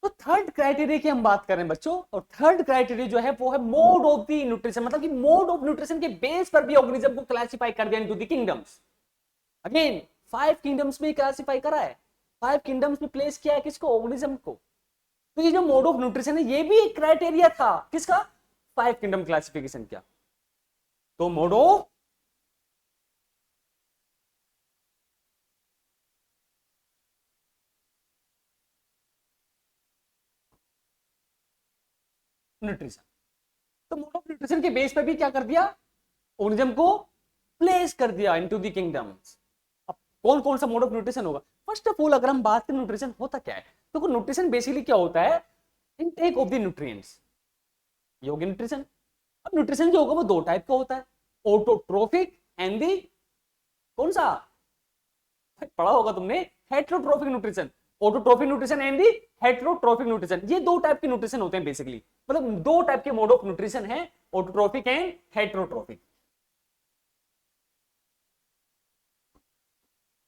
तो third criteria की हम बात करें बच्चों, और थर्ड क्राइटेरिया जो है वो है मोड ऑफ द न्यूट्रिशन, मतलब कि मोड ऑफ न्यूट्रिशन के बेस पर भी ऑर्गेनिज्म को क्लासिफाई कर दिया into the kingdoms. Again 5 kingdoms में क्लासिफाई करा है, 5 किंगडम्स में प्लेस किया है किसको, ऑर्गेनिज्म को। तो ये जो मोड ऑफ न्यूट्रिशन है ये भी एक क्राइटेरिया था किसका, 5 किंगडम क्लासिफिकेशन का। तो मोड ऑफ न्यूट्रिशन, तो मोड ऑफ न्यूट्रिशन के बेस पर भी क्या कर दिया, ऑर्गेनिज्म को प्लेस कर दिया इनटू द किंगडम्स। अब कौन कौन सा मोड ऑफ न्यूट्रिशन होगा, फर्स्ट ऑफ ऑल अगर हम बात करें न्यूट्रिशन होता क्या है, तो न्यूट्रिशन बेसिकली क्या होता है, इनटेक ऑफ द न्यूट्रिएंट्स, ये हो गया न्यूट्रिशन। अब न्यूट्रिशन जो होगा वो दो टाइप का होता है, ऑटोट्रोफिक एंड दी कौन सा, पढ़ा होगा तुमने, heterotrophic nutrition. Autotrophic nutrition and the heterotrophic nutrition, ये दो टाइप के न्यूट्रिशन होते हैं बेसिकली, मतलब दो टाइप के मोड ऑफ न्यूट्रिशन है, ऑटोट्रोफिक एंड हेट्रोट्रोफिक।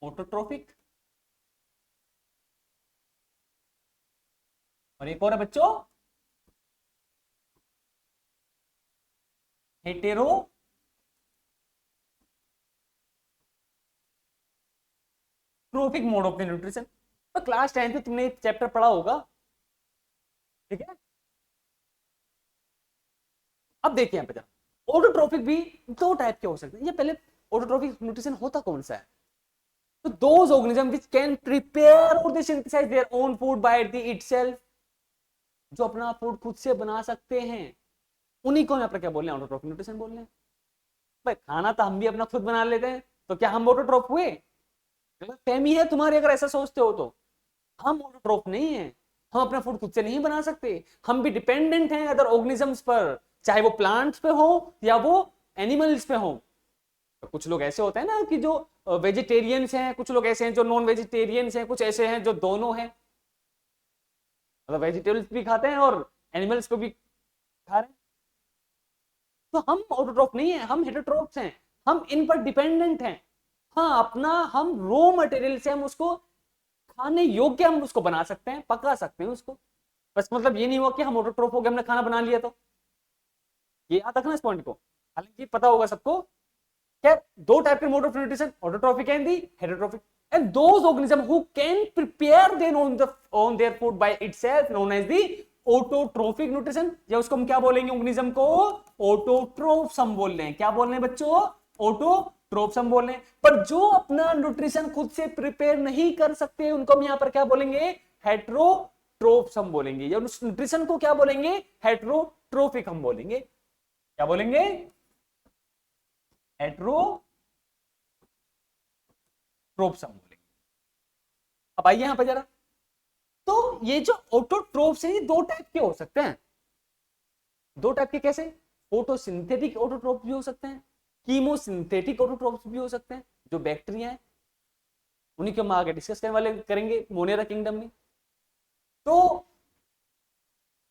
ऑटोट्रोफिक और एक और है बच्चों heterotrophic mode of the nutrition. तो क्लास 10 में तुमने एक चैप्टर पढ़ा होगा, ठीक है। अब देखिए यहाँ पे ऑटोट्रोफिक भी दो टाइप के हो सकते हैं। ये पहले ऑटोट्रोफिक न्यूट्रिशन होता कौन सा है, तो those organism which can prepare और they synthesize their own food by the itself, जो अपना फूड खुद से बना सकते हैं, उन्हीं को यहाँ पर क्या बोल रहे हैं, ऑटोट्रोफिक न्यूट्रिशन बोल रहे हैं। भाई खाना तो हम भी अपना खुद बना लेते हैं, तो क्या हम ऑटोट्रोफ हुए, फहमी है तुम्हारी अगर ऐसा सोचते हो तो। हम ऑटोट्रोफ नहीं है, हम अपना फूड खुद से नहीं बना सकते, हम भी डिपेंडेंट हैं अदर ऑर्गेनिजम्स पर, चाहे वो प्लांट्स पे हो या वो एनिमल्स पे हो। तो कुछ लोग ऐसे होते हैं ना कि जो वेजिटेरियंस हैं, कुछ लोग ऐसे हैं जो नॉन वेजिटेरियंस हैं, कुछ ऐसे हैं जो दोनों हैं, मतलब वेजिटेबल्स भी खाते हैं और एनिमल्स को भी खा रहे हैं। तो हम ऑटोट्रोफ नहीं है, हम हेटेरोट्रोफ्स हैं, हम इन पर डिपेंडेंट हैं। हाँ अपना हम रॉ मटेरियल से हम उसको खाने योग्य हम उसको बना सकते हैं, पका सकते हैं उसको, बस मतलब ये नहीं हुआ कि हम ऑटोट्रोफ हो गए हमने खाना बना लिया। तो ये याद रखना इस पॉइंट को, हालांकि पता होगा सबको। क्या दो टाइप के mode of nutrition, autotrophic and the heterotrophic, and those organism who can prepare their own their food by itself known as the autotrophic nutrition, या उसको हम क्या बोलेंगे, ऑर्गेनिज्म को ऑटोट्रोफ्स हम बोल रहे हैं। क्या बोल रहे हैं बच्चों, ऑटोट्रोफ्स हम बोल रहे हैं। पर जो अपना न्यूट्रिशन खुद से प्रिपेयर नहीं कर सकते उनको हम यहां पर क्या बोलेंगे, हेट्रोट्रोफ्स हम बोलेंगे, या उस न्यूट्रिशन को क्या बोलेंगे, हेट्रोट्रोफिक हम बोलेंगे। क्या बोलेंगे, हेट्रोट्रोफ्स हम बोलेंगे। अब आइए यहां पर जरा, तो ये जो ऑटोट्रोफ्स है ये दो टाइप के हो सकते हैं, दो टाइप के कैसे, फोटोसिंथेटिक ऑटोट्रोफ भी हो सकते हैं, कीमोसिंथेटिक ऑटोट्रोफ्स भी हो सकते हैं, जो बैक्टीरिया है, उन्हीं को हम आगे डिस्कस करने वाले करेंगे मोनेरा किंगडम में। तो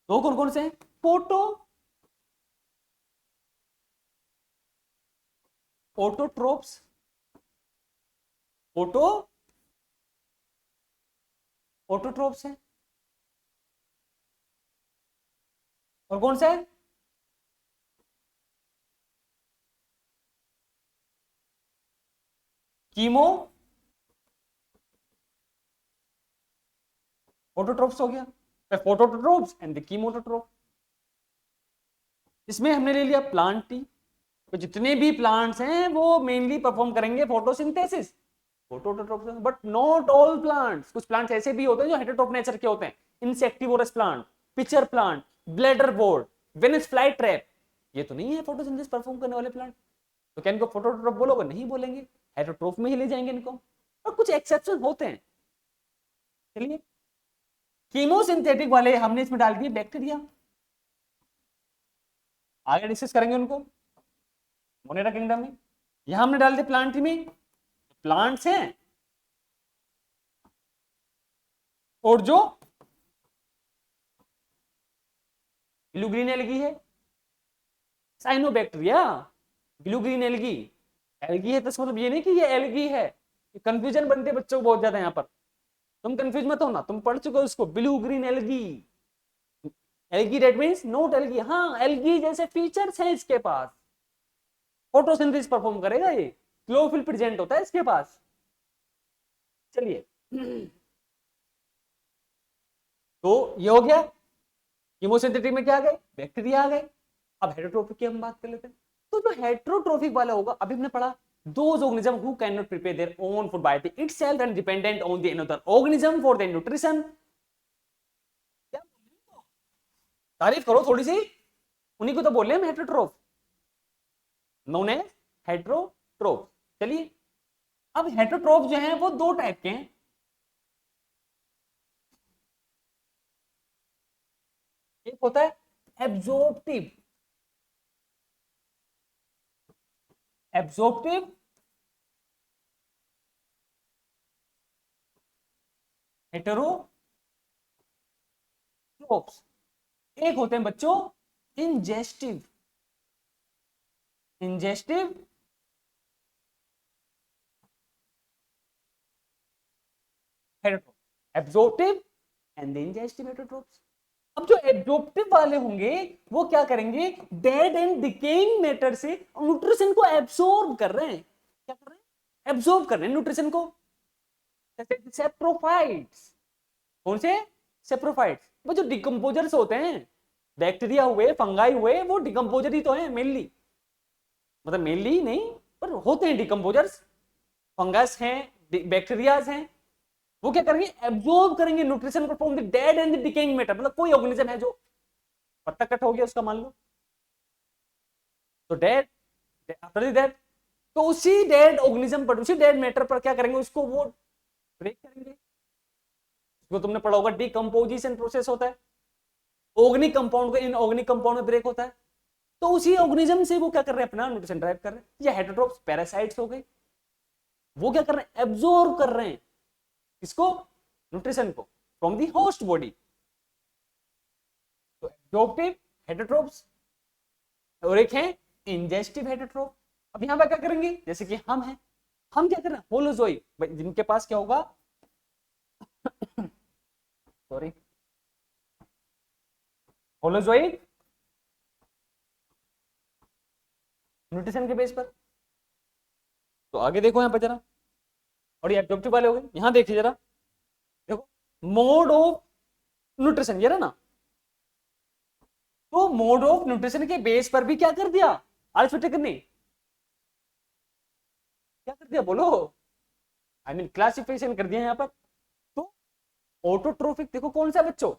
दो कौन कौन से हैं, फोटो ऑटोट्रोफ्स, फोटो ऑटोट्रोफ्स हैं, और कौन सा है, कीमो ऑटोट्रोफ्स हो गया, फोटोट्रोफ्स एंड द कीमोटोट्रोफ। इसमें हमने ले लिया प्लांट टी, तो जितने भी प्लांट्स हैं वो मेनली परफॉर्म करेंगे photosynthesis, phototrophs, but not all plants, कुछ प्लांट्स ऐसे भी होते हैं जो हेटेरोट्रोफ नेचर के होते हैं, insectivorous plant, pitcher plant, bladder board, Venice fly trap, ये तो नहीं है फोटोसिंथेसिस परफॉर्म करने वाले प्लांट। तो क्या इनको फोटोट्रोफ बोलोगे, नहीं बोलेंगे, हेटेरोट्रोफ में ही ले जाएंगे इनको, और कुछ एक्सेप्शन होते हैं। चलिए कीमोसिंथेटिक वाले हमने इसमें डाल दिए बैक्टीरिया, आगे डिस्कस करेंगे उनको मोनेरा किंगडम में। यहां हमने डाल दिया प्लांट में, प्लांट्स हैं और जो ब्लू ग्रीन एल्गी है, cyanobacteria, blue green algae, algae है तो मतलब ये नहीं कि ये एल्गी है, कंफ्यूजन बनते बच्चों को बहुत ज्यादा यहाँ पर। तुम कंफ्यूज मत होना, तुम पढ़ चुके हो इसको, blue green algae. Algae that means note algae, हाँ एल्गी जैसे फीचर्स हैं इसके पास, फोटोसिंथेसिस परफॉर्म करेगा ये, क्लोरोफिल प्रेजेंट होता है इसके पास। चलिए तो ये हो गया, कीमोसिंथेटिक में क्या आ गए, बैक्टीरिया आ गए। अब हेटरोट्रोफिक की हम बात कर लेते हैं। तो जो हेटरोट्रोफिक वाला होगा, अभी हमने पढ़ा those organism who cannot prepare their own food by itself and dependent on the another organism for their nutrition। क्या तारीफ करो थोड़ी सी, उन्हीं को तो बोल रहे हैं हम हेटरोट्रोफ, नोन एज हेटरोट्रोफ। चलिए अब हेटरोट्रोफ जो है वो दो टाइप के हैं। एक होता है एब्जॉर्प्टिव, एब्जॉर्प्टिव हेटेरोट्रोफ्स। एक होते हैं बच्चों ingestive, ingestive हेटेरोट्रोफ, absorptive and ingestive हेटेरोट्रोफ्स। अब जो एब्जॉर्प्टिव वाले होंगे वो क्या करेंगे, डेड एंड डिकेइंग मैटर से न्यूट्रिशन को एब्सॉर्ब कर रहे हैं। क्या कर रहे हैं, एब्सॉर्ब कर रहे हैं न्यूट्रिशन को। जैसे सेप्रोफाइट्स, कौन से, सेप्रोफाइट्स, वो जो डिकम्पोजर्स होते हैं, बैक्टीरिया हुए फंगाई हुए, वो डिकम्पोजर ही तो है मेनली, मतलब मेनली नहीं पर होते हैं डिकम्पोजर्स, फंगस हैं, बैक्टीरियाज हैं। वो क्या करेंगे, एब्जॉर्ब करेंगे न्यूट्रिशन को from the dead and the decaying matter. मतलब कोई ऑर्गेनिज्म है जो पत्ता कट हो गया उसका मान लो, तो डेड, आफ्टर द डेड, तो उसी डेड ऑर्गेनिज्म पर, उसी डेड मैटर पर क्या करेंगे, उसको वो ब्रेक करेंगे। उसको तुमने पढ़ा होगा डिकम्पोजिशन प्रोसेस होता है, ऑर्गेनिक कंपाउंड को इनऑर्गेनिक कंपाउंड में ब्रेक होता है। तो उसी ऑर्गेनिज्म से वो क्या कर रहे हैं, अपना न्यूट्रिशन ड्राइव कर रहे हैं। ये हेटरोट्रोफ्स पैरासाइट्स हो गए, वो क्या कर रहे हैं, एब्जॉर्ब कर रहे हैं इसको, न्यूट्रिशन को फ्रॉम दी होस्ट बॉडी। तो एब्जॉर्प्टिव हेटरोट्रोफ्स और एक है इंजेस्टिव हेटरोट्रोफ। अब यहां पर क्या करेंगे, जैसे कि हम हैं, हम क्या कर रहे हैं, होलोजोइक, जिनके पास क्या होगा सॉरी, होलोजोइक न्यूट्रिशन के बेस पर। तो आगे देखो यहां पर जरा, और ये एब्जॉर्प्टिव वाले हो गए। यहां देखिए जरा, देखो मोड ऑफ न्यूट्रिशन ये रहा ना, तो मोड ऑफ न्यूट्रिशन के बेस पर भी क्या कर दिया, अल्फाबेटिक ने क्या कर दिया बोलो, आई मीन क्लासिफिकेशन कर दिया यहां पर। तो ऑटोट्रोफिक देखो कौन सा बच्चों,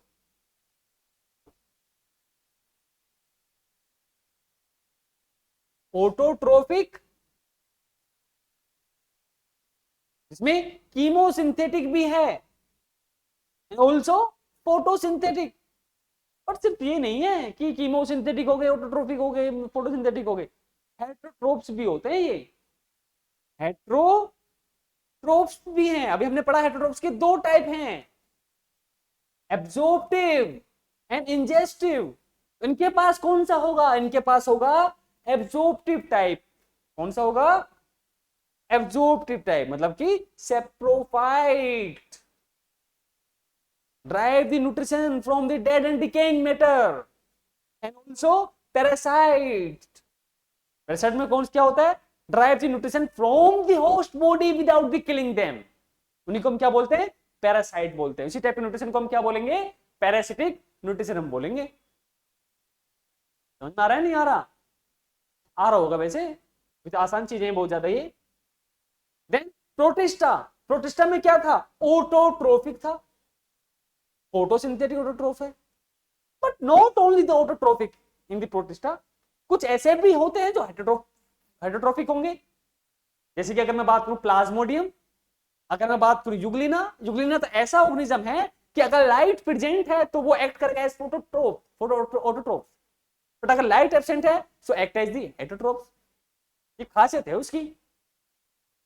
ऑटोट्रोफिक, इसमें कीमोसिंथेटिक भी है, ऑल्सो फोटोसिंथेटिक। पर सिर्फ ये नहीं है कि कीमोसिंथेटिक हो गए, ऑटोट्रोफिक हो गए, फोटोसिंथेटिक हो गए, हेटरोट्रोफ्स भी होते हैं ये, हेटरोट्रोफ्स भी हैं। अभी हमने पढ़ा हेटरोट्रोफ्स के दो टाइप हैं, एब्जॉर्प्टिव एंड इंजेस्टिव। इनके पास कौन सा होगा, इनके पास होगा एब्जॉर्प्टिव टाइप। कौन सा होगा, एब्जॉर्प्टिव टाइप, मतलब कि saprophyte derive the nutrition from the dead and decaying matter and also parasite। Parasite में कौन क्या होता है, derive the nutrition from the host body without the killing them। उन्हीं को हम क्या बोलते हैं, पैरासाइट बोलते हैं। इसी टाइप के न्यूट्रिशन को हम क्या बोलेंगे, पैरासिटिक न्यूट्रिशन हम बोलेंगे। समझ में आ रहा है, नहीं आ रहा, आ रहा होगा वैसे, कुछ आसान चीजें बहुत ज्यादा ये। देन प्रोटिस्टा, प्रोटिस्टा में क्या था, ऑटोट्रोफिक था, फोटोसिंथेटिक ऑटोट्रोफ है, but not only the autotrophic in the protista, कुछ ऐसे भी होते हैं जो हेटरोट्रोफिक होंगे। जैसे कि अगर मैं बात करूं प्लाज्मोडियम, अगर मैं बात करूं युग्लिना, युग्लिना तो ऐसा ऑर्गेनिज्म है कि अगर लाइट प्रेजेंट है तो वो एक्ट करेगा एज ऑटोट्रोफ, बट अगर लाइट एब्सेंट है सो एक्ट एज दी हेटरोट्रोफ। ये खासियत है उसकी,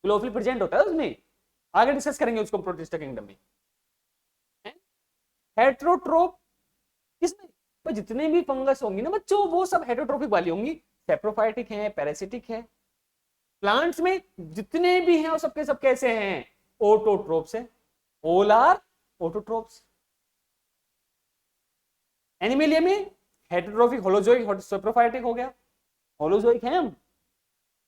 क्लोरोफिल प्रेजेंट होता है उसमें, आगे डिस्कस करेंगे उसको प्रोटिस्टा किंगडम में। हेटरोट्रोफ किसमें, तो जितने भी फंगस होंगी ना बच्चों, वो सब हेटरोट्रोफिक वाली होंगी, सेप्रोफाइटिक है, पैरासिटिक है। प्लांट्स में जितने भी हैं वो सबके सब कैसे हैं, ऑटोट्रोफ्स हैं, ऑल आर ऑटोट्रोफ्स। एनिमेलिया में हेटेरोट्रोफिक, होलोजोइक, सेप्रोफाइटिक हो गया। होलोजोइक है हम,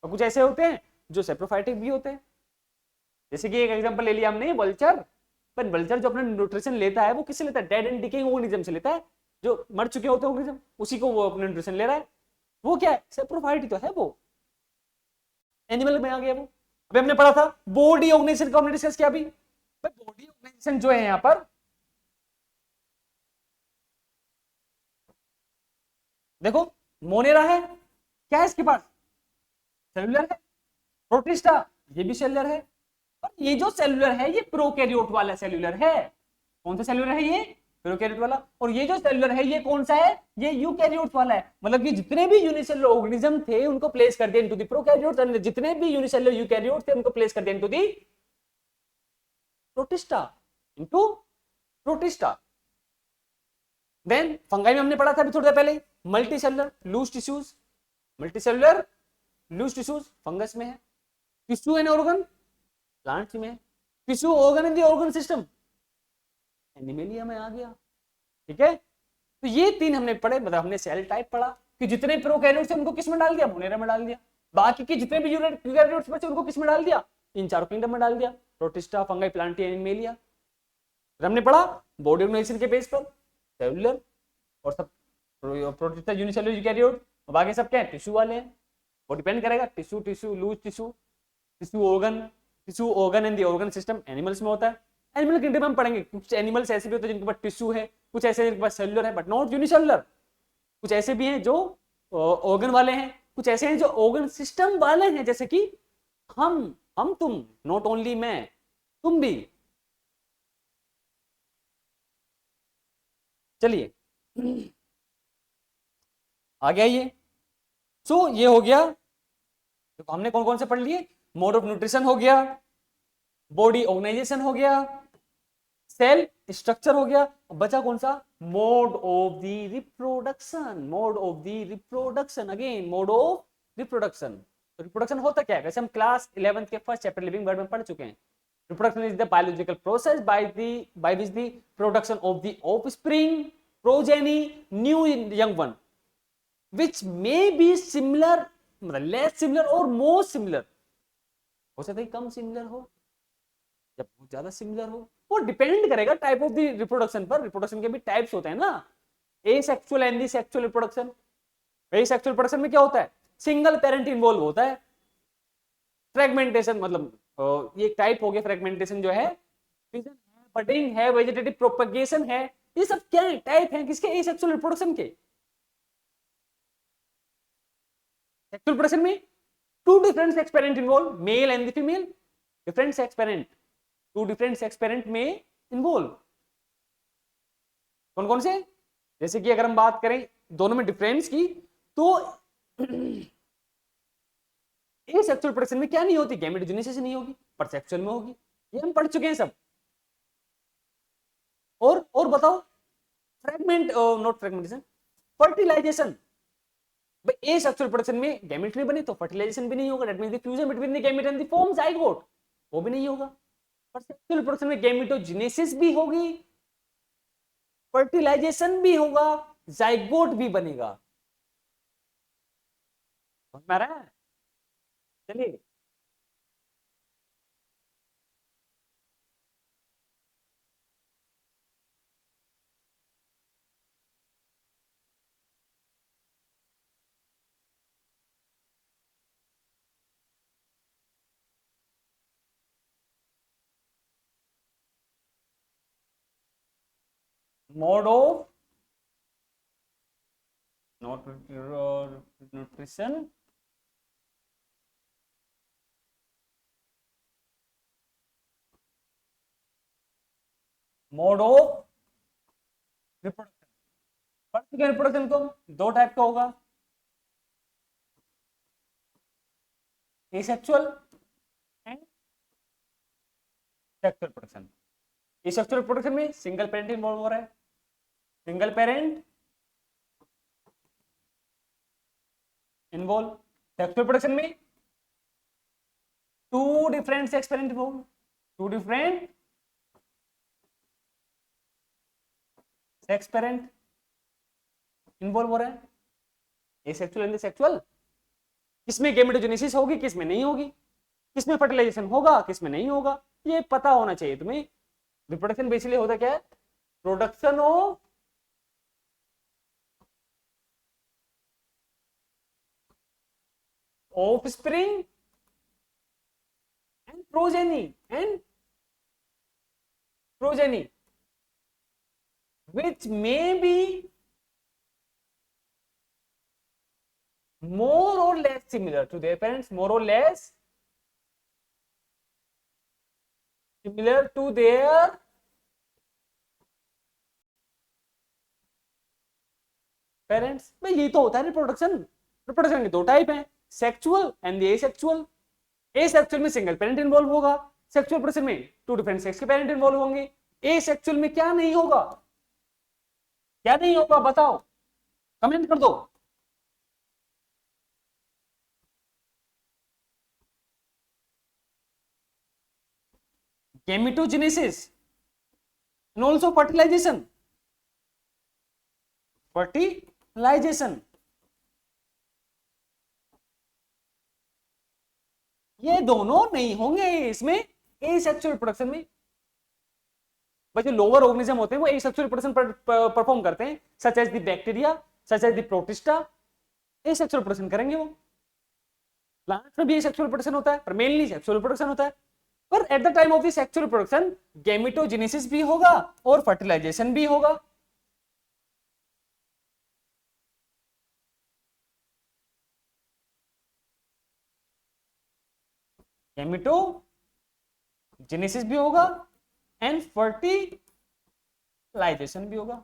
और कुछ ऐसे होते हैं जो सेप्रोफाइटिक भी होते हैं। जैसे कि एक एग्जांपल ले लिया हमने वल्चर, पर वल्चर जो अपना न्यूट्रिशन लेता है वो किससे लेता है? डेड एंड डिकेइंग ऑर्गेनिज्म से लेता है, जो मर चुके होते हैं ऑर्गेनिज्म, उसी को वो अपना न्यूट्रिशन ले रहा है। वो क्या है? सेप्रोफाइट तो है वो, एनिमल में आ गया वो। अभी हमने पढ़ा था बॉडी ऑर्गेनाइजेशन का, हमने डिस्कस किया अभी। बॉडी ऑर्गेनाइजेशन जो है यहाँ पर, देखो मोनेरा है, क्या है इसके पास? सेलुलर है। प्रोटिस्टा, ये भी सेलुलर है। और ये जो सेलुलर है ये प्रोकैरियोट वाला सेलुलर है। कौन सा सेलुलर है ये? प्रोकैरियोट वाला। और ये जो सेलुलर है ये कौन सा है? ये यूकैरियोट वाला है। मतलब कि जितने भी यूनिसेलुलर ऑर्गेनिज्म थे उनको प्लेस कर दिया इनटू द प्रोकैरियोट्स, और जितने भी यूनिसेलुलर यूकैरियोट थे उनको प्लेस कर दिया into the Protista, into Protista. Then Fungi में हमने पढ़ा था अभी थोड़ी देर पहले, multicellular loose tissues. Multicellular loose tissues fungus में है। टिश्यू एंड ऑर्गन प्लांट्स में है। Tissue organ in the organ system Animalia में आ गया। ठीक है, तो ये तीन हमने पढ़े, मतलब हमने सेल टाइप पढ़ा कि जितने प्रोकैरियोट्स थे उनको किस में डाल दिया? मोनेरा में डाल दिया। बाकी के जितने भी यूकैरियोट्स बचे उनको किस में डाल दिया? इन चारों किंगडम में डाल दिया, प्रोटिस्टा, फंगाई, प्लांटी, एनिमेलिया। हमने पढ़ा बॉडी ऑर्गेनाइजेशन के बेस पर सेलुलर और सब प्रोटिस्टा, यूनिसेलुलर यूकैरियोट, बाकी सब क्या है? टिश्यू वाले हैं। वो डिपेंड करेगा tissue, tissue loose tissue, tissue organ, tissue organ in the organ system animals में होता है। एनिमल किंगडम हम पढ़ेंगे, कुछ एनिमल्स ऐसे भी होते हैं जिनके पास टिश्यू है, कुछ ऐसे जिनके पास सेलुलर है बट नॉट यूनिसेलुलर, कुछ ऐसे भी हैं जो ऑर्गन वाले हैं, कुछ ऐसे हैं जो ऑर्गन सिस्टम वाले हैं, जैसे कि हम तुम, नॉट ओनली मैं, तुम भी। चलिए आगे आइए। सो ये हो गया, तो हमने कौन कौन से पढ़ लिए? मोड ऑफ न्यूट्रिशन हो गया, बॉडी ऑर्गेनाइजेशन हो गया, सेल स्ट्रक्चर हो गया, बचा कौन सा? Mode of the reproduction. Mode of the reproduction, again mode of reproduction. तो रिप्रोडक्शन होता क्या है? वैसे हम क्लास 11th के फर्स्ट चैप्टर लिविंग वर्ल्ड में पढ़ चुके हैं। Reproduction is the biological process by which the production of the offspring, progeny, new young one, which may be similar, मतलब लेस सिमिलर और मोर सिमिलर। हो सकता है कम सिमिलर हो या बहुत ज्यादा सिमिलर हो, वो डिपेंड करेगा टाइप ऑफ द रिप्रोडक्शन पर। रिप्रोडक्शन के भी टाइप्स होते हैं ना, asexual and sexual reproduction. Asexual reproduction में क्या होता है? सिंगल पेरेंट इन्वॉल्व होता है। फ्रेगमेंटेशन, मतलब ये टाइप हो गया फ्रेगमेंटेशन जो है, बडिंग है, वेजिटेटिव प्रोपगेशन है, ये सब क्या है? टाइप है किसके? एसेक्सुअल रिप्रोडक्शन के। सेक्सुअल रिप्रोडक्शन में two different sex parent involve, male and the female, different sex parent, two different sex parent में इन्वॉल्व। कौन कौन से? जैसे कि अगर हम बात करें दोनों में डिफरेंस की, तो एसेक्सुअल रिप्रोडक्शन में क्या नहीं होती? गैमेटोजेनेसिस नहीं होगी, पर सेक्सुअल में होगी। ये हम पढ़ चुके हैं सब। और बताओ, फ्रेगमेंट, नॉट फ्रेगमेंटेशन, फर्टिलाइजेशन। भाई एसेक्सुअल रिप्रोडक्शन में गैमेट नहीं बने तो फर्टिलाइजेशन भी नहीं होगा, that means the fusion between the gamete and the form zygote, वो भी नहीं होगा। पर सेक्सुअल रिप्रोडक्शन में गैमेटोजेनेसिस भी होगी, फर्टिलाइजेशन भी होगा, जाइगोट भी बनेगा। समझ में आ रहा है? चलिए mode of not nutrition, mode of reproduction. पढ़ चुके रिप्रोडक्शन को, दो टाइप का होगा, asexual and sexual reproduction. Asexual reproduction में सिंगल पेरेंट इन्वॉल्व हो रहा है, single parent involve. Sexual reproduction में two different sex parent involve, two different sex parent involve हो रहा है, एसेक्सुअल एंड सेक्सुअल। किसमें गैमेटोजेनेसिस होगी, किसमें नहीं होगी, किसमें फर्टिलाइजेशन होगा, किसमें नहीं होगा, ये पता होना चाहिए तुम्हें। रिप्रोडक्शन बेसिकली होता क्या है, production of offspring and progeny which may be more or less similar to their parents, more or less similar to their parents. भाई ये तो होता है रिप्रोडक्शन। रिप्रोडक्शन के दो टाइप हैं, सेक्सुअल एंड एसेक्सुअल। एसेक्सुअल में सिंगल पेरेंट इन्वॉल्व होगा, सेक्सुअल पर्सन में टू डिफरेंट सेक्स के पेरेंट इन्वॉल्व होंगे। एसेक्सुअल में क्या नहीं होगा, क्या नहीं होगा बताओ, कमेंट कर दो। गैमेटोजेनेसिस एंड आल्सो फर्टिलाइजेशन ये दोनों नहीं होंगे इसमें, एसेक्सुअल प्रोडक्शन में। भाई जो लोअर ऑर्गेनिज्म होते हैं वो एसेक्सुअल प्रोडक्शन परफॉर्म करते हैं, such as the bacteria, such as the Protista, asexual production करेंगे वो। प्लांट्स में भी एसेक्सुअल प्रोडक्शन होता है, पर मेनली सेक्सुअल प्रोडक्शन होता है। पर at the time of the sexual production gametogenesis भी होगा और फर्टिलाइजेशन भी होगा। गैमेटोजेनेसिस भी होगा एंड फर्टिलाइजेशन भी होगा।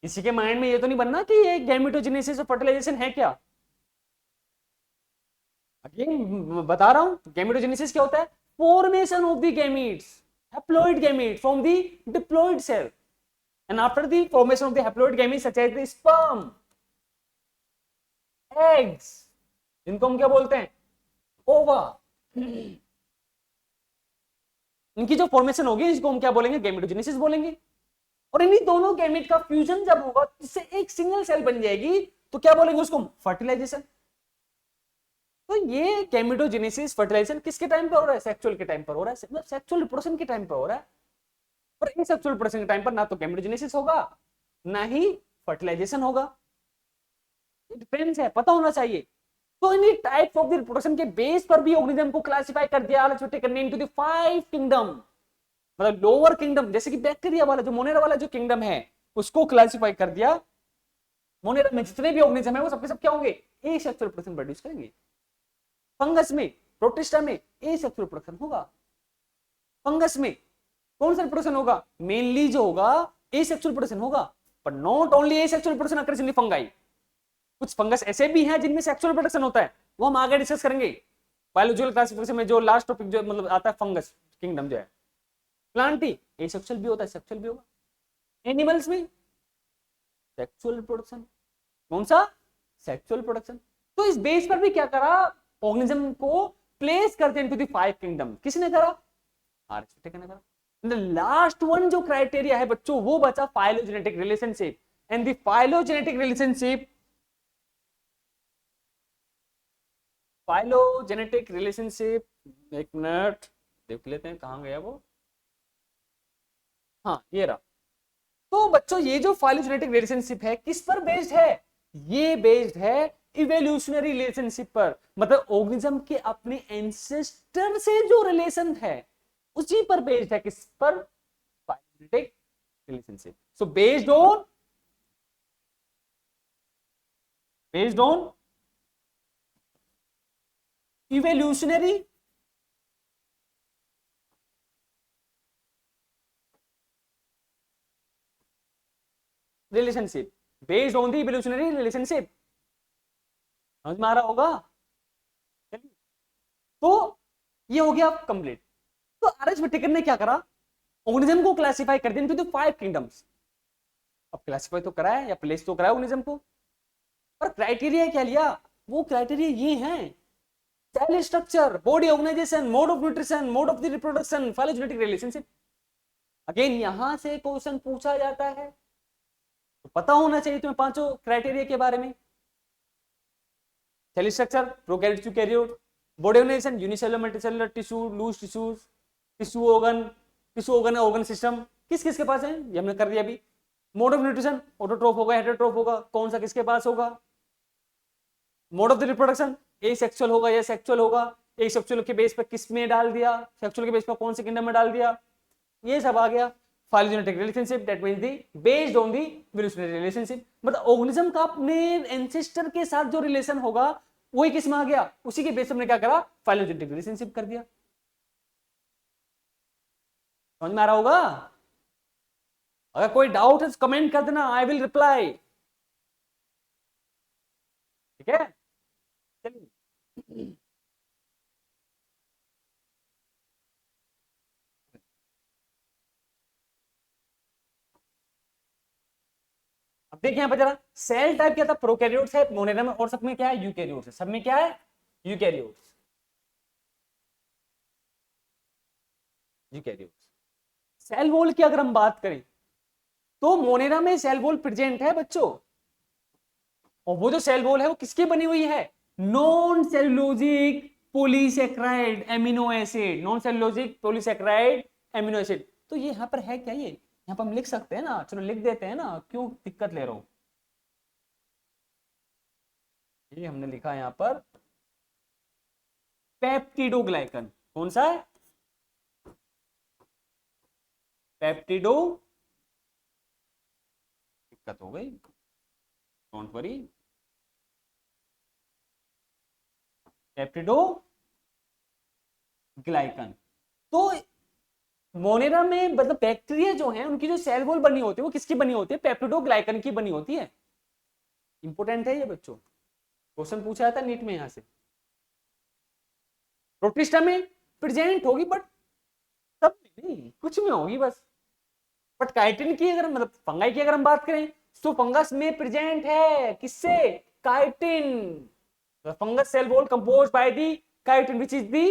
किसी के माइंड में ये तो नहीं बनना कि ये गैमेटोजेनेसिस और फर्टिलाइजेशन है क्या। अगेन बता रहा हूं, गैमेटोजेनेसिस क्या होता है, formation of the gametes, haploid gamete from the diploid cell and after the formation of the haploid gamete such as the sperm, eggs, इनको हम क्या बोलते हैं, ओवा, इनकी जो फॉर्मेशन होगी इसको हम क्या बोलेंगे, गैमेटोजेनेसिस बोलेंगे। और इन्हीं दोनों गैमेट का फ्यूजन जब होगा जिससे एक सिंगल सेल बन जाएगी तो क्या बोलेंगे उसको, फर्टिलाइजेशन। तो ये गैमेटोजेनेसिस फर्टिलाइजेशन किसके टाइम पे हो रहा है, सेक्सुअल के टाइम पर हो रहा है, मतलब सेक्सुअल रिप्रोडक्शन के टाइम पर हो रहा है। पर इन सेक्सुअल रिप्रोडक्शन के टाइम पर ना तो गैमेटोजेनेसिस होगा ना ही फर्टिलाइजेशन होगा। डिफरेंस है, पता होना चाहिए। तो इन टाइप्स ऑफ द रिप्रोडक्शन के बेस पर भी ऑर्गेनिज्म को क्लासिफाई कर दिया इनटू द 5 किंगडम। मतलब लोअर किंगडम जैसे कि बैक्टीरिया वाला जो मोनेरा वाला जो किंगडम है उसको क्लासिफाई कर दिया। मोनेरा में जितने भी ऑर्गेनिज्म है वो सबके सब क्या होंगे, एसेक्सुअल रिप्रोडक्शन प्रोड्यूस करेंगे। फंगस में, प्रोटिस्टा में एसेक्सुअल रिप्रोडक्शन होगा। फंगस में कौन सा रिप्रोडक्शन होगा, मेनली जो होगा एसेक्सुअल रिप्रोडक्शन होगा। पर not only asexual reproduction occurs in the fungi, कुछ फंगस ऐसे भी हैं जिनमें सेक्सुअल रिप्रोडक्शन होता है, वो हम आगे डिस्कस करेंगे। बायोलॉजिकल क्लासिफिकेशन में जो लास्ट टॉपिक जो मतलब आता है फंगस किंगडम जो है। प्लांट ही एसेक्सुअल भी होता है, सेक्सुअल भी होगा। एनिमल्स में सेक्सुअल रिप्रोडक्शन, कौन सा, सेक्सुअल रिप्रोडक्शन। तो इस बेस पर भी क्या करा, ऑर्गेनिज्म को प्लेस करते हैं इनटू द 5 किंगडम। किसने करा, आर्चीटेक ने करा। लास्ट वन जो क्राइटेरिया है बच्चों वो बचा phylogenetic relationship. And the phylogenetic relationship, phylogenetic relationship, एक मिनट देख लेते हैं कहां गया वो, हाँ ये रहा। तो बच्चों ये जो फाइलोजेनेटिक रिलेशनशिप है किस पर बेस्ड है, ये बेस्ड है इवोल्यूशनरी रिलेशनशिप पर। मतलब ऑर्गेनिज्म के अपने एंसेस्टर से जो रिलेशन है उसी पर बेस्ड है, किस पर, phylogenetic relationship. So based on evolutionary relationship, based on the evolutionary relationship, समझ में आ रहा होगा। तो ये हो गया कंप्लीट। तो आरएच विटेकर ने क्या करा, ऑर्गेनिज्म को क्लासिफाई कर दिया इनटू द 5 किंगडम्स। अब क्लासिफाई तो करा है या प्लेस तो करा है ऑर्गेनिज्म को, पर क्राइटेरिया क्या लिया, वो क्राइटेरिया ये हैं, cell structure, body organisation, mode of nutrition, mode of the reproduction, phylogenetic relationship. Again यहां से क्वेश्चन पूछा जाता है, तो पता होना चाहिए तुम्हें पांचों क्राइटेरिया के बारे में। Cell structure, prokaryotes, eukaryote, body organisation, unicellular, multicellular, tissue, loose tissues, tissue organ, organ system किस किस के पास है, ये हमने कर दिया अभी। मोड ऑफ न्यूट्रिशन, ऑटोट्रोफ होगा, हेटेरोट्रोफ होगा, कौन सा किसके पास होगा। Mode of the reproduction, A sexual होगा या सेक्सुअल होगा, ए सेक्सुअल के बेस पर किस में डाल दिया, सेक्सुअल के बेस पर कौन से किंगडम में डाल दिया, ये सब आ गया। Phylogenetic relationship, that means the based on the evolutionary relationship, मतलब ऑर्गेनिज्म का अपने एंसेस्टर के साथ जो रिलेशन होगा वही किस में आ गया, उसी के बेस पर हमने क्या करा, फाइलोजेनेटिक रिलेशनशिप कर दिया। समझ में आ रहा होगा। अगर कोई डाउट है कमेंट कर देना, आई विल रिप्लाई। ठीक है, चलिए। अब देखिए यहाँ पर जरा, सेल टाइप क्या था, प्रोकैरियोट्स है, मोनेरा में, और सब में क्या है, यूकैरियोट्स है। सब में क्या है, यूकैरियोट्स, यूकैरियोट्स। सेल वॉल की अगर हम बात करें तो मोनेरा में सेल वॉल प्रेजेंट है बच्चों, और वो जो सेल वॉल है वो किसकी बनी हुई है, non cellulosic polysaccharide amino acid, non cellulosic polysaccharide amino acid. तो ये यहाँ पर है क्या, ये यहाँ पर हम लिख सकते हैं ना, चलो लिख देते हैं ना, क्यों दिक्कत ले रहा हूं। ये हमने लिखा है यहाँ पर पेप्टिडोग्लाइकन, कौन सा है, पेप्टिडो, दिक्कत हो गई, डोंट वरी, पेप्टिडोग्लाइकन। तो मोनेरा में मतलब बैक्टीरिया जो है उनकी जो सेल वॉल बनी होती है वो किसकी बनी होती है, पेप्टिडोग्लाइकन की बनी होती है। इंपोर्टेंट है ये बच्चों, क्वेश्चन पूछा जाता है नीट में। यहां से प्रोटिस्टा में प्रेजेंट होगी, बट सब में नहीं, कुछ में होगी बस। बट काइटिन की अगर मतलब फंगाई की अगर हम बात करें तो फंगस में प्रेजेंट है, किससे, chitin. Fungus cell wall compose by the chitin which is the,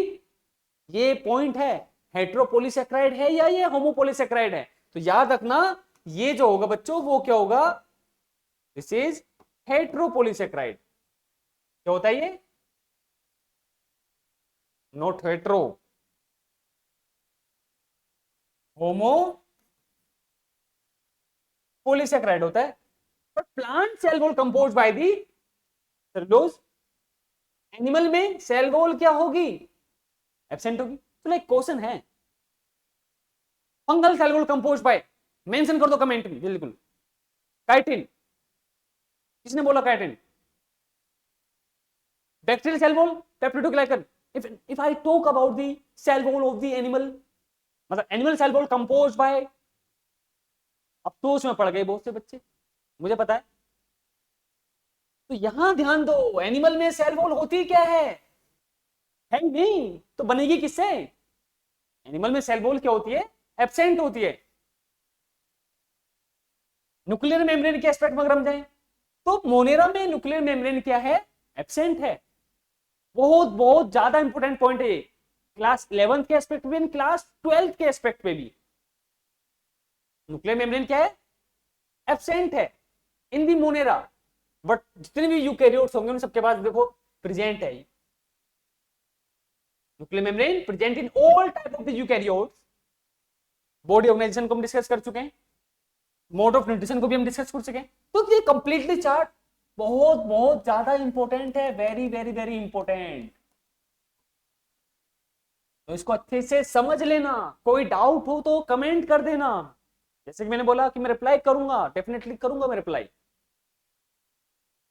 ये पॉइंट है, हेट्रोपोलीसेक्राइड है या ये होमोपोलीसेक्राइड है। तो याद रखना ये जो होगा बच्चों वो क्या होगा, दिस इज हेट्रोपोलीसेक्राइड। क्या होता है ये, नॉट हेट्रो, होमो पोलीसेक्राइड होता है। But plant cell wall compose by the cellulose, animal में सेल वॉल क्या होगी, एब्सेंट होगी। तो एक क्वेश्चन है, fungal cell wall compose by, mention कर दो कमेंट में बिल्कुल, काइटिन, किसने बोला chitin, bacterial cell wall, peptidoglycan. if I talk about the cell wall of the animal, मतलब animal cell wall compose by, अब तो उसमें पड़ गए बहुत से बच्चे, मुझे पता है। तो यहां ध्यान दो, एनिमल में सेल वॉल होती क्या है नहीं, तो बनेगी किससे, एनिमल में सेल वॉल क्या होती है, एब्सेंट होती है। न्यूक्लियर मेम्ब्रेन के एस्पेक्ट में अगर हम जाएं तो मोनेरा में न्यूक्लियर मेम्ब्रेन क्या है, एब्सेंट है। बहुत बहुत ज्यादा इंपॉर्टेंट पॉइंट है, क्लास 11th के एस्पेक्ट में, क्लास 12th के एस्पेक्ट में भी न्यूक्लियर मेम्ब्रेन क्या है, एब्सेंट है इन दी मोनेरा। बट जितने भी यूकैरियोट्स होंगे उन सबके पास देखो प्रेजेंट है, nuclear membrane present in all type of the eukaryotes. Body organisation को हम डिस्कस कर चुके हैं, मोड ऑफ न्यूट्रिशन को भी हम डिस्कस कर चुके हैं। तो ये कंप्लीटली चार्ट बहुत बहुत ज्यादा इंपॉर्टेंट है, वेरी वेरी वेरी इंपॉर्टेंट। तो इसको अच्छे से समझ लेना, कोई डाउट हो तो कमेंट कर देना। जैसे कि मैंने बोला कि मैं रिप्लाई करूंगा, डेफिनेटली करूंगा मैं रिप्लाई।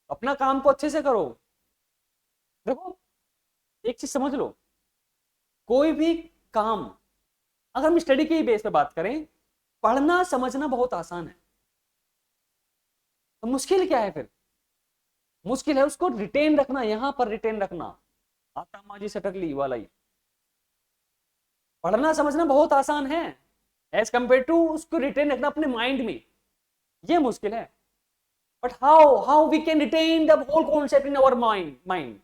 अपना काम को अच्छे से करो। देखो एक चीज समझ लो, कोई भी काम अगर हम स्टडी के बेस पे बात करें, पढ़ना समझना बहुत आसान है, तो मुश्किल क्या है फिर, मुश्किल है उसको रिटेन रखना, यहां पर रिटेन रखना, आता माजी सटकली वाला ही। पढ़ना समझना बहुत आसान है एज कंपेयर टू उसको रिटेन रखना अपने माइंड में, ये मुश्किल है। But how we can retain the whole concept in our mind,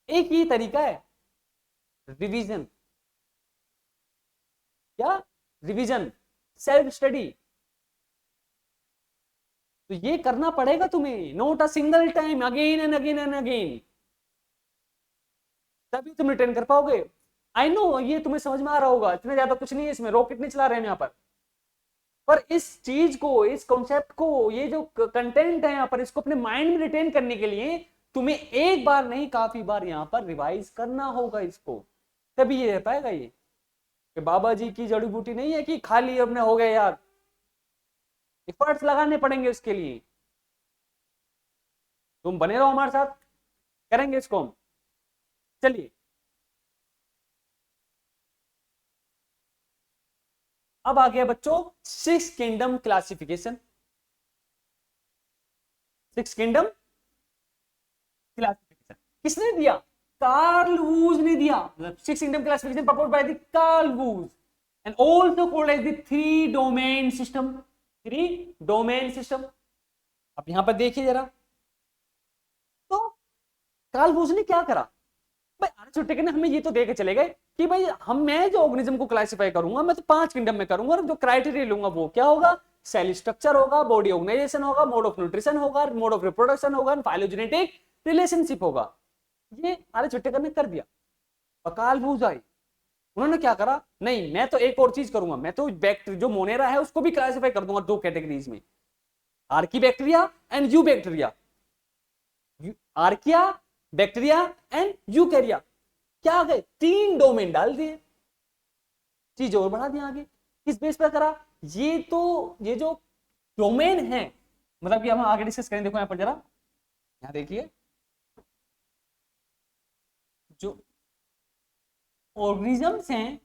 एक ही तरीका है, रिवीजन। क्या, रिवीजन, सेल्फ स्टडी। तो ये करना पड़ेगा तुम्हें, note a single time, again and again and again, तभी तुम रिटेन कर पाओगे। आई नो ये तुम्हें समझ में आ रहा होगा, इतना ज्यादा कुछ नहीं है इसमें, रॉकेट नहीं चला रहे हैं यहाँ पर इस चीज को, इस कॉन्सेप्ट को, ये जो कंटेंट है यहाँ पर, इसको अपने माइंड में रिटेन करने के लिए तुम्हें एक बार नहीं काफी बार यहाँ पर रिवाइज करना होगा इसको, तभी ये रह पाएगा। ये कि बाबा जी की जड़ी बूटी नहीं है कि खाली अपने हो गए यार, एफर्ट्स लगाने पड़ेंगे उसके लिए। तुम बने रहो हमारे साथ, करेंगे इसको हम। चलिए अब आ गया बच्चों six kingdom classification. Six kingdom classification किसने दिया? कार्ल वूज ने दिया। Six kingdom classification proposed by the Carl Woese and also called as the three domain system. Three domain system. अब यहां पर देखिए जरा, तो कार्ल वूज ने क्या करा भाई, अरिस्टोटेल ने हमें ये तो देके चले गए कि भाई मैं जो ऑर्गेनिज्म को क्लासिफाई करूंगा, मैं तो पांच किंगडम में करूंगा, और जो क्राइटेरिया लूंगा वो क्या होगा? सेल स्ट्रक्चर होगा, बॉडी ऑर्गेनाइजेशन होगा, मोड ऑफ न्यूट्रिशन होगा, मोड ऑफ रिप्रोडक्शन होगा, फाइलोजेनेटिक रिलेशनशिप होगा। ये अरिस्टोटेल ने कर दिया। कार्ल वूज आई, उन्होंने क्या करा? नहीं, मैं तो एक और चीज करूंगा, मैं तो बैक्टीरिया जो मोनेरा है उसको भी क्लासिफाई कर दूंगा दो कैटेगरीज में, Archie bacteria and you bacteria. Archaea, bacteria and यूकैरिया। क्या आ गए? तीन डोमेन डाल दिए, चीज और बढ़ा दिया आगे। किस बेस पर करा? ये तो ये जो डोमेन है, मतलब कि हम आगे डिस्कस करें। देखो यहां पर जरा, यहां देखिए, जो ऑर्गेनिजम्स हैं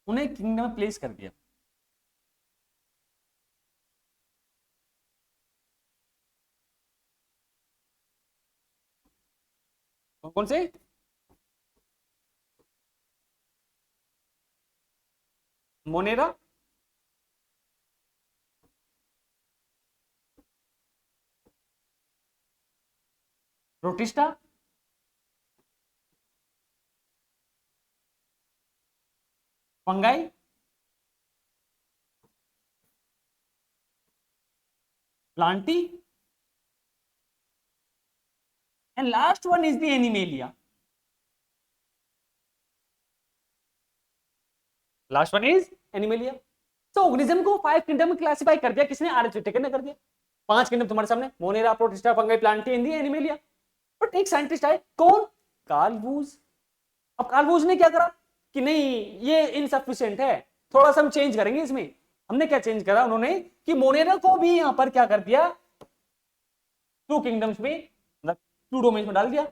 उन्हें किंगडम में प्लेस कर दिया। कौन से? Monera, Protista, Fungi, Plantae, and last one is the animalia. Last one is animalia. तो ऑर्गेनिज्म को फाइव किंगडम में क्लासिफाई कर दिया किसने? अरिस्टोटेल ने कर दिया। पांच किंगडम तुम्हारे सामने, Monera, Protista, Fungi, Plantae and the Animalia. But एक साइंटिस्ट आए, कौन? Carl Woese. अब कार्ल वूज ने क्या करा कि नहीं ये इनसफिशिएंट है, थोड़ा सा हम चेंज करेंगे इसमें। हमने क्या चेंज करा? उन्होंने कि मोनेरा को भी यहां पर क्या कर दिया? टू किंगडम्स में, मतलब टू डोमेन में डाल दिया।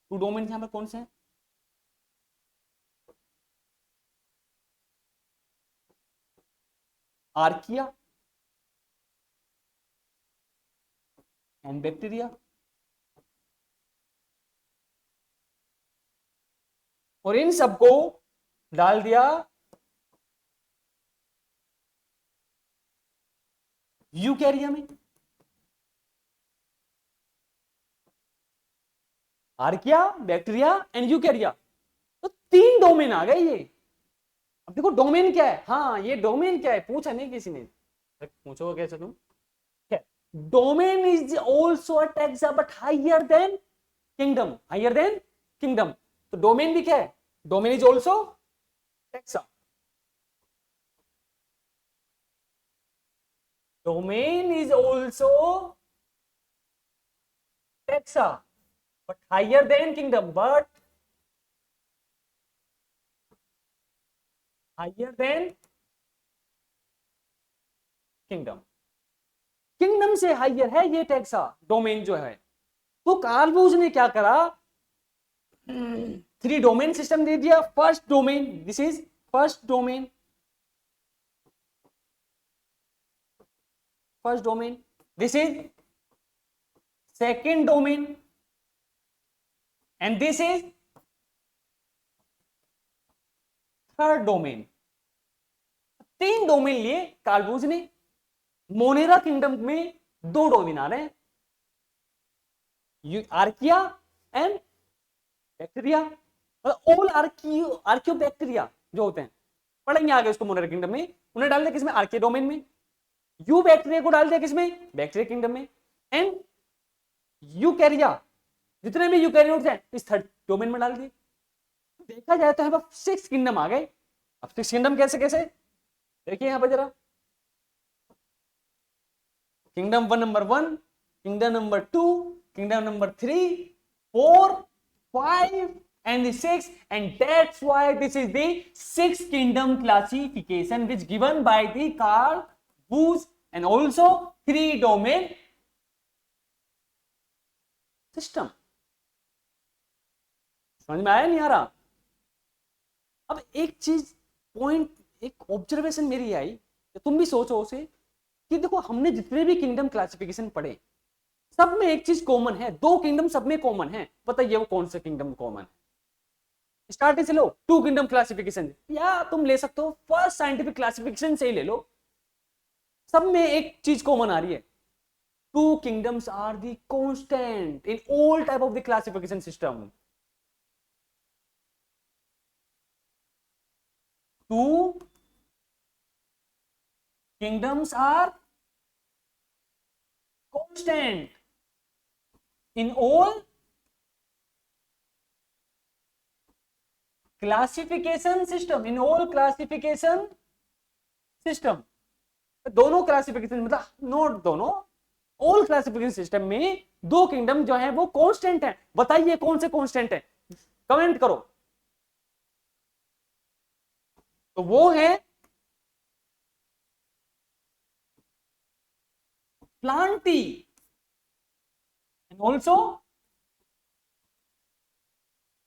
टू डोमेन यहां पर कौन से हैं? Archaea and bacteria. और इन सबको डाल दिया यूकैरिया में। Archaea, bacteria and यूकैरिया। तो तीन डोमेन आ गए ये। अब देखो डोमेन क्या है। हाँ, ये डोमेन क्या है पूछा नहीं किसी ने, पूछो कैसे तुम। Domain is also a taxa but higher than kingdom. Higher than kingdom. तो डोमेन भी क्या है? Domain is also taxa. Domain is also taxa but higher than kingdom, but higher than kingdom। Kingdom से हाइयर है ये taxa, domain जो है। तो कार्ल वूज ने क्या करा? थ्री डोमेन सिस्टम दे दिया। First domain, this is first domain, first domain, this is second domain and this is third domain. तीन डोमेन लिए कार्ल वूज ने। मोनेरा किंगडम में दो डोमेन आ रहे हैं, archaea and bacteria, all archaeo bacteria जो होते हैं। पढ़ेंगे आगे उसको मोनेरा किंगडम में। उन्हें डाल दिया किसमें, आर्के डोमेन में। यू बैक्टीरिया को डाल दिया किसमें, बैक्टीरिया किंगडम में। एंड यूकैरिया, जितने भी यूकैरियोट्स हैं इस थर्ड डोमेन में डाल दिए। देखा जाए तो अब 6 किंगडम आ गए। अब 6 किंगडम कैसे कैसे, देखिए यहां पर जरा, kingdom number 1, kingdom number 2, kingdom number 3, 4, 5 and the 6, and that's why this is the 6 kingdom classification which given by the Carl Woese and also 3 domain system। समझ में आया नहीं आ रहा? अब एक चीज पॉइंट, एक ऑब्जर्वेशन मेरी आई, तुम भी सोचो उसे, कि देखो हमने जितने भी किंगडम क्लासिफिकेशन पढ़े सब में एक चीज कॉमन है, 2 किंगडम सब में कॉमन है। बताइए वो कौन सा किंगडम कॉमन है? स्टार्टिंग से लो 2 किंगडम क्लासिफिकेशन, या तुम ले सकते हो फर्स्ट साइंटिफिक क्लासिफिकेशन से ही ले लो, सब में एक चीज कॉमन आ रही है, 2 kingdoms are the constant in all type of the classification system. 2 kingdoms are constant in all classification system, in all classification system। दोनों क्लासिफिकेशन मतलब नोट दोनों, ऑल क्लासिफिकेशन सिस्टम में 2 किंगडम जो है वो कांस्टेंट है। बताइए कौन से कांस्टेंट है, कमेंट करो। तो वो है प्लांटी एंड ऑल्सो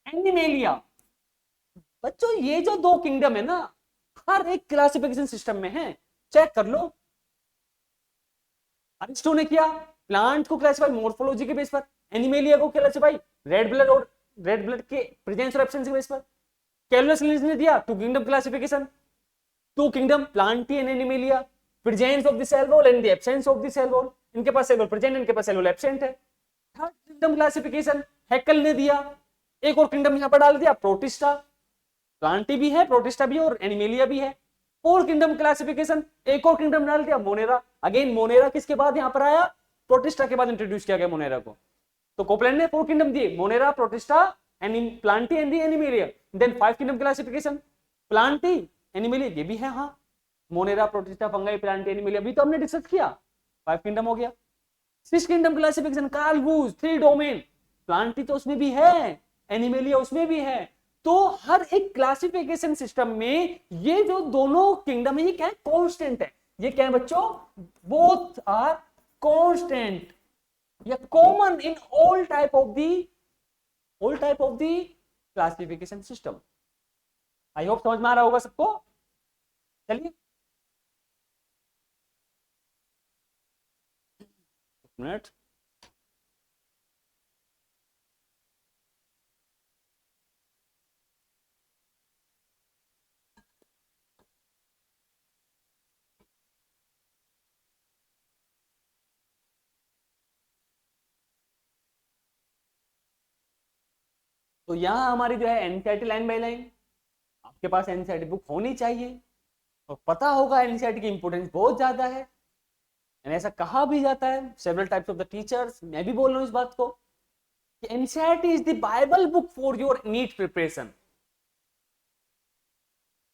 एनिमेलिया। बच्चों ये जो 2 किंगडम है ना, हर एक क्लासिफिकेशन सिस्टम में है, चेक कर लो। अरिस्टो ने किया प्लांट को क्लासिफाई मॉर्फोलॉजी के बेस पर, एनिमेलिया को क्लासिफाई रेड ब्लड और रेड ब्लड के प्रेजेंस और एब्सेंस के बेस पर। कैलुलस ने दिया 2 kingdom classification, 2 kingdom Plantae and Animalia, presence of the cell wall and the absence of the cell wall. इनके पास सेल वॉल प्रेजेंट, इनके पास सेल वॉल एब्सेंट है। थर्ड किंगडम क्लासिफिकेशन हैकल ने दिया, एक और किंगडम यहां पर डाल दिया प्रोटिस्टा, प्लांटी भी है, प्रोटिस्टा भी और एनिमेलिया भी है। 4 किंगडम क्लासिफिकेशन, एक और किंगडम डाल दिया मोनेरा। अगेन मोनेरा किसके बाद यहां पर आया, प्रोटिस्टा के बाद इंट्रोड्यूस किया गया मोनेरा को। तो कोपलैंड ने 4 किंगडम दिए, Monera, Protista and Plantae and the Animalia. Then 5 kingdom classification, Plantae Animalia ये भी है, हाँ Monera, Protista, Fungi, Plantae, Animalia भी तो हमने डिस्कस किया, 5 किंगडम हो गया। 6 kingdom classification, Carl Woese 3 domain, Plantae तो उसमें भी है, एनिमेलिया उसमें भी है। तो हर एक क्लासिफिकेशन सिस्टम में ये जो दोनों किंगडम है ये क्या है, कांस्टेंट है। ये क्या है बच्चों, बोथ आर कांस्टेंट या common in all type of the classification system. I hope समझ में आ रहा होगा सबको। चलिए मिनट, तो यहां हमारी जो है एनसीईआरटी लाइन बाय लाइन, आपके पास एनसीईआरटी बुक होनी चाहिए और पता होगा एनसीईआरटी की इंपोर्टेंस बहुत ज्यादा है। ऐसा कहा भी जाता है several types of the teachers, मैं भी बोल रहा हूं इस बात को कि NCERT is the Bible book for your NEET preparation.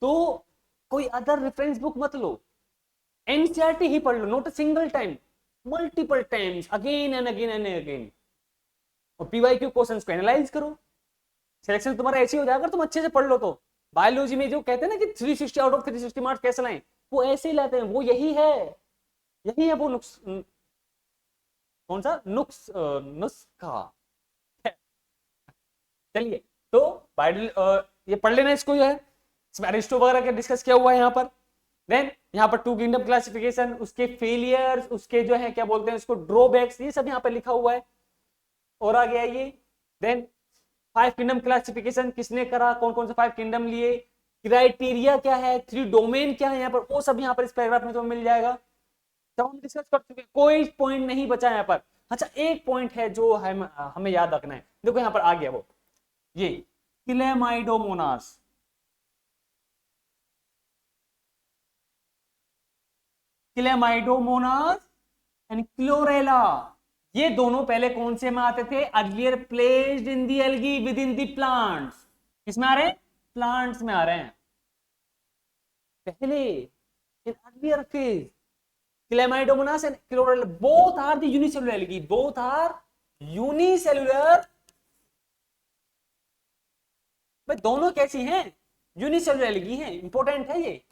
तो कोई अदर रेफरेंस बुक मत लो, एनसीईआरटी ही पढ़ लो, not a single time, multiple times, again and again and again. और पीवाईक्यू क्वेश्चंस को एनालाइज करो, सिलेक्शन तुम्हारा ऐसे ही हो जाएगा अगर तुम अच्छे से पढ़ लो तो। बायोलॉजी में जो कहते हैं ना कि 360 आउट ऑफ 360 मार्क्स कैसे लाएं, वो ऐसे ही लाते हैं, वो यही है वो नुक्स, कौन सा नुस्खा। चलिए तो ये पढ़ लेना इसको, जो है इसमें अरिस्टो वगैरह का डिस्कस किया हुआ है यहाँ पर। देन यहाँ पर 2 किंगडम क्लासिफिकेशन, उसके फेलियर्स, उसके जो है क्या बोलते हैं उसको ड्रॉबैक्स, ये सब यहाँ पर लिखा हुआ है। और आ गया ये। देन 5 किंगडम क्लासिफिकेशन किसने करा, कौन कौन से 5 किंगडम लिए, क्राइटेरिया क्या है, 3 डोमेन क्या है यहाँ पर, वो सब यहाँ पर इस पैराग्राफ में तुम्हें मिल जाएगा। सब हम डिस्कस कर चुके हैं, कोई पॉइंट नहीं बचा यहाँ पर। अच्छा एक पॉइंट है जो हमें याद रखना है, देखो यहाँ पर आ गया वो, ये क्लेमाइडोमोनास। Chlamydomonas and chlorella. ये दोनों पहले कौन से में आते थे? Earlier placed in the algae with in the plants. किसमें आ रहे हैं? प्लांट्स में आ रहे हैं पहले, in earlier phase. Chlamydomonas and Chlorella both are the unicellular algae, both are unicellular. भाई दोनों कैसी हैं? यूनिसेलुलर एल्गी हैं, इंपॉर्टेंट है ये।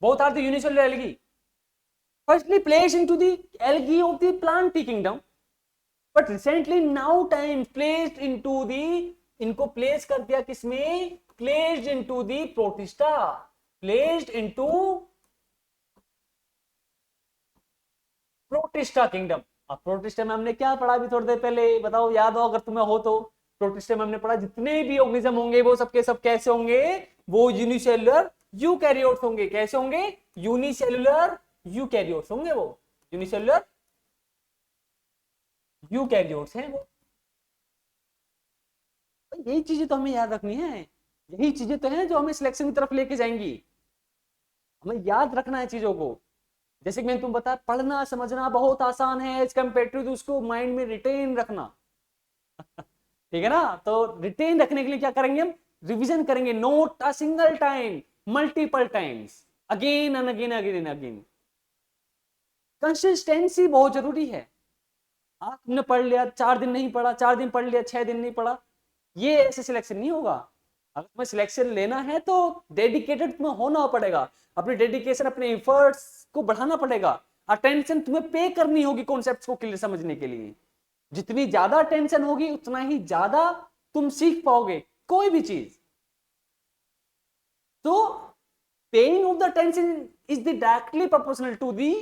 Both are the unicellular algae, firstly placed into the algae of the plant kingdom, but recently now time placed into the, इनको place कर दिया किसमें? placed into the protista, placed into protista kingdom. अब protista में हमने क्या पढ़ा अभी थोड़ी देर पहले? बताओ, याद हो अगर तुम्हें हो तो। प्रोटिस्टा में हमने पढ़ा जितने भी ऑर्गेनिज्म होंगे वो सबके सब कैसे होंगे? वो यूनिसेलुलर यूकैरियोट्स होंगे। कैसे होंगे? यूनिसेलुलर यूकैरियोट्स होंगे वो, यूनिसेलुलर यूकैरियोट्स हैं वो। यही चीजें तो हमें याद रखनी है, यही चीजें तो हैं जो हमें सिलेक्शन की तरफ लेके जाएंगी। हमें याद रखना है चीजों को। जैसे कि मैंने तुम बताया, पढ़ना समझना बहुत आसान है एज कंपेरेटिव टू उसको माइंड में रिटेन रखना। ठीक है ना? तो रिटेन रखने के लिए क्या करेंगे हम? रिवीजन करेंगे, note a single time, multiple times, again and again, again and again. Consistency बहुत जरूरी है। आज तुमने पढ़ लिया, 4 दिन नहीं पढ़ा, 4 दिन पढ़ लिया, 6 दिन नहीं पढ़ा, ये ऐसे सिलेक्शन नहीं होगा। अगर तुम्हें सिलेक्शन लेना है तो डेडिकेटेड तुम्हें होना पड़ेगा, अपने डेडिकेशन, अपने एफर्ट्स को बढ़ाना पड़ेगा। अटेंशन तुम्हें पे करनी होगी कॉन्सेप्ट्स को क्लियर समझने के लिए। जितनी ज्यादा अटेंशन होगी उतना ही ज्यादा तुम सीख पाओगे कोई भी चीज। तो paying off the attention is the directly proportional to the,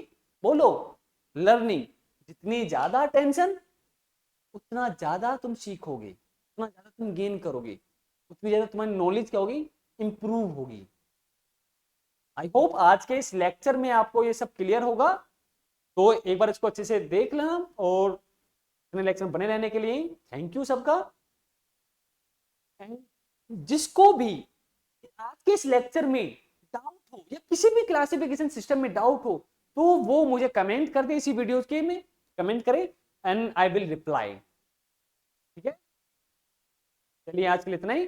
बोलो, लर्निंग। जितनी ज्यादा टेंशन उतना ज्यादा तुम सीखोगे, उतना ज्यादा तुम गेन करोगे, उतनी ज्यादा तुम्हारी नॉलेज क्या होगी? इंप्रूव होगी। आई होप आज के इस लेक्चर में आपको ये सब क्लियर होगा। तो एक बार इसको अच्छे से देख लेना और अपने लेक्चर में बने रहने के लिए थैंक यू सबका। जिसको भी आज के इस लेक्चर में डाउट हो या किसी भी क्लासिफिकेशन सिस्टम में डाउट हो तो वो मुझे कमेंट कर दे, इसी वीडियो के में कमेंट करे एंड आई विल रिप्लाई। ठीक है, चलिए आज के लिए इतना ही।